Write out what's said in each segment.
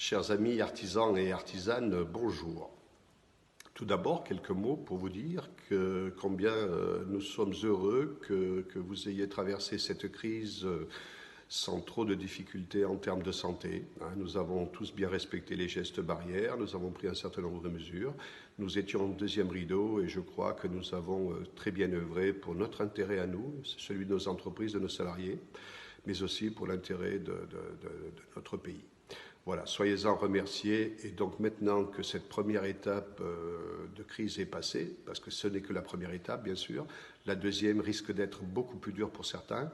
Chers amis artisans et artisanes, bonjour. Tout d'abord, quelques mots pour vous dire combien nous sommes heureux que vous ayez traversé cette crise sans trop de difficultés en termes de santé. Nous avons tous bien respecté les gestes barrières, nous avons pris un certain nombre de mesures. Nous étions en deuxième rideau et je crois que nous avons très bien œuvré pour notre intérêt à nous, celui de nos entreprises, de nos salariés, mais aussi pour l'intérêt de notre pays. Voilà, soyez-en remerciés. Et donc maintenant que cette première étape de crise est passée, parce que ce n'est que la première étape, bien sûr, la deuxième risque d'être beaucoup plus dure pour certains.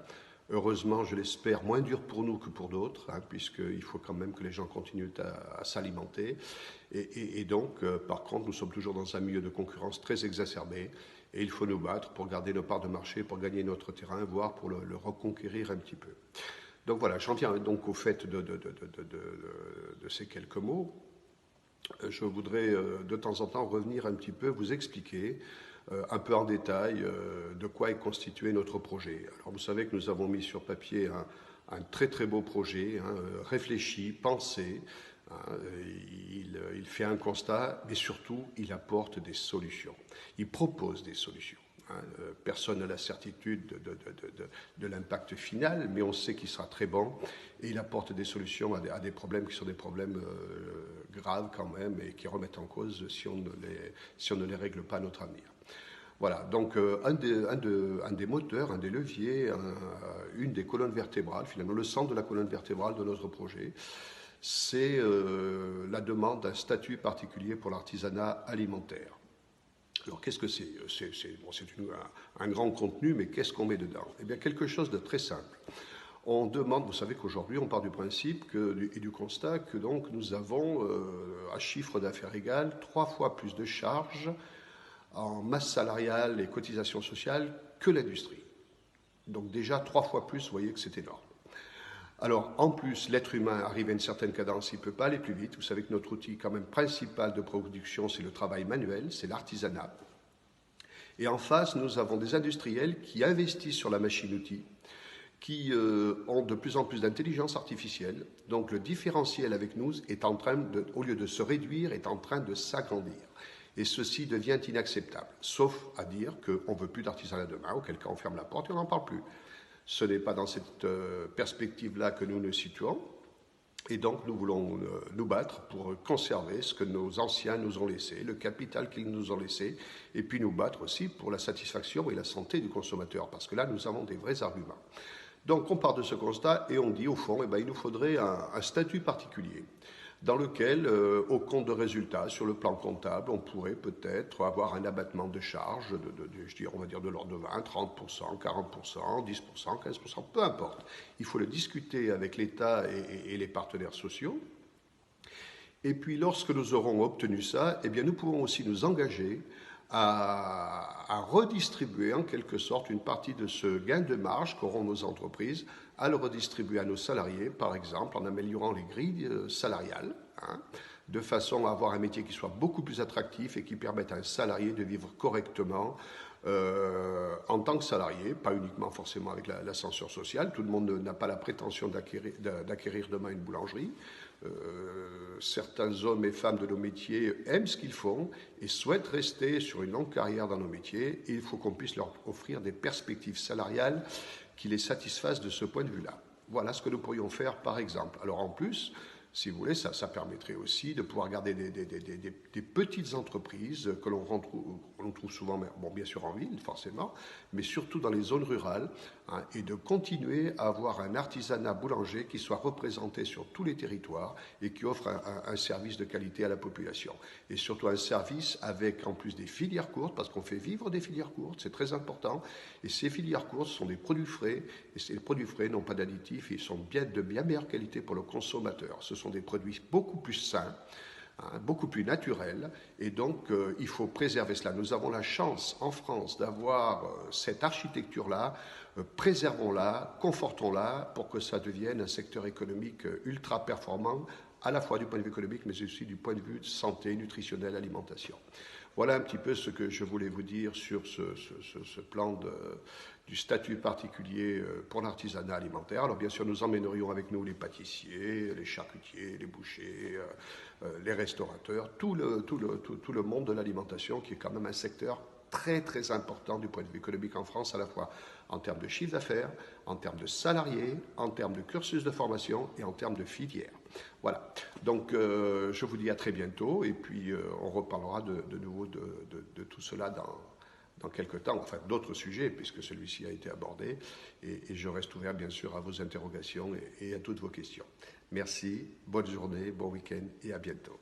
Heureusement, je l'espère, moins dur pour nous que pour d'autres, puisqu'il faut quand même que les gens continuent à s'alimenter. Et donc, par contre, nous sommes toujours dans un milieu de concurrence très exacerbé. Et il faut nous battre pour garder nos parts de marché, pour gagner notre terrain, voire pour le reconquérir un petit peu. Donc voilà, j'en viens donc au fait de ces quelques mots. Je voudrais de temps en temps revenir un petit peu, vous expliquer un peu en détail de quoi est constitué notre projet. Alors vous savez que nous avons mis sur papier un très très beau projet, réfléchi, pensé. Il fait un constat, mais surtout il apporte des solutions. Il propose des solutions. Personne n'a la certitude de l'impact final, mais on sait qu'il sera très bon et il apporte des solutions à des problèmes qui sont des problèmes graves quand même et qui remettent en cause si on ne les règle pas à notre avenir. Voilà, donc un des moteurs, un des leviers, une des colonnes vertébrales, finalement le centre de la colonne vertébrale de notre projet, c'est la demande d'un statut particulier pour l'artisanat alimentaire. Alors, qu'est-ce que c'est ? C'est un grand contenu, mais qu'est-ce qu'on met dedans ? Eh bien, quelque chose de très simple. On demande, vous savez qu'aujourd'hui, on part du principe et du constat que donc nous avons, à chiffre d'affaires égal, 3 fois plus de charges en masse salariale et cotisations sociales que l'industrie. Donc déjà, 3 fois plus, vous voyez que c'est énorme. Alors, en plus, l'être humain arrive à une certaine cadence, il ne peut pas aller plus vite. Vous savez que notre outil quand même principal de production, c'est le travail manuel, c'est l'artisanat. Et en face, nous avons des industriels qui investissent sur la machine-outil, qui ont de plus en plus d'intelligence artificielle. Donc le différentiel avec nous est en train au lieu de se réduire, est en train de s'agrandir. Et ceci devient inacceptable, sauf à dire qu'on ne veut plus d'artisanat demain, auquel cas on ferme la porte et on n'en parle plus. Ce n'est pas dans cette perspective-là que nous nous situons. Et donc, nous voulons nous battre pour conserver ce que nos anciens nous ont laissé, le capital qu'ils nous ont laissé, et puis nous battre aussi pour la satisfaction et la santé du consommateur, parce que là, nous avons des vrais arguments. Donc, on part de ce constat et on dit, au fond, il nous faudrait un statut particulier dans lequel, au compte de résultats, sur le plan comptable, on pourrait peut-être avoir un abattement de charges, on va dire de l'ordre de 20, 30%, 40%, 10%, 15%, peu importe. Il faut le discuter avec l'État et les partenaires sociaux. Et puis, lorsque nous aurons obtenu ça, nous pourrons aussi nous engager à redistribuer en quelque sorte une partie de ce gain de marge qu'auront nos entreprises, à le redistribuer à nos salariés, par exemple en améliorant les grilles salariales, de façon à avoir un métier qui soit beaucoup plus attractif et qui permette à un salarié de vivre correctement en tant que salarié, pas uniquement forcément avec l'ascenseur social. Tout le monde n'a pas la prétention d'acquérir demain une boulangerie. Certains hommes et femmes de nos métiers aiment ce qu'ils font et souhaitent rester sur une longue carrière dans nos métiers, et il faut qu'on puisse leur offrir des perspectives salariales qui les satisfassent de ce point de vue-là. Voilà ce que nous pourrions faire par exemple. Alors en plus, si vous voulez, ça permettrait aussi de pouvoir garder des petites entreprises que l'on trouve souvent, bien sûr en ville forcément, mais surtout dans les zones rurales, et de continuer à avoir un artisanat boulanger qui soit représenté sur tous les territoires et qui offre un service de qualité à la population. Et surtout un service avec en plus des filières courtes, parce qu'on fait vivre des filières courtes, c'est très important, et ces filières courtes sont des produits frais, et ces produits frais n'ont pas d'additifs, ils sont de bien meilleure qualité pour le consommateur. Ce sont des produits beaucoup plus sains, beaucoup plus naturels, et donc il faut préserver cela. Nous avons la chance en France d'avoir cette architecture-là, préservons-la, confortons-la pour que ça devienne un secteur économique ultra performant, à la fois du point de vue économique, mais aussi du point de vue de santé, nutritionnelle, alimentation. Voilà un petit peu ce que je voulais vous dire sur ce plan du statut particulier pour l'artisanat alimentaire. Alors bien sûr, nous emmènerions avec nous les pâtissiers, les charcutiers, les bouchers, les restaurateurs, tout le monde de l'alimentation qui est quand même un secteur très très important du point de vue économique en France, à la fois en termes de chiffre d'affaires, en termes de salariés, en termes de cursus de formation et en termes de filière. Voilà, donc je vous dis à très bientôt et puis on reparlera de nouveau de tout cela dans quelques temps, enfin d'autres sujets puisque celui-ci a été abordé et je reste ouvert bien sûr à vos interrogations et à toutes vos questions. Merci, bonne journée, bon week-end et à bientôt.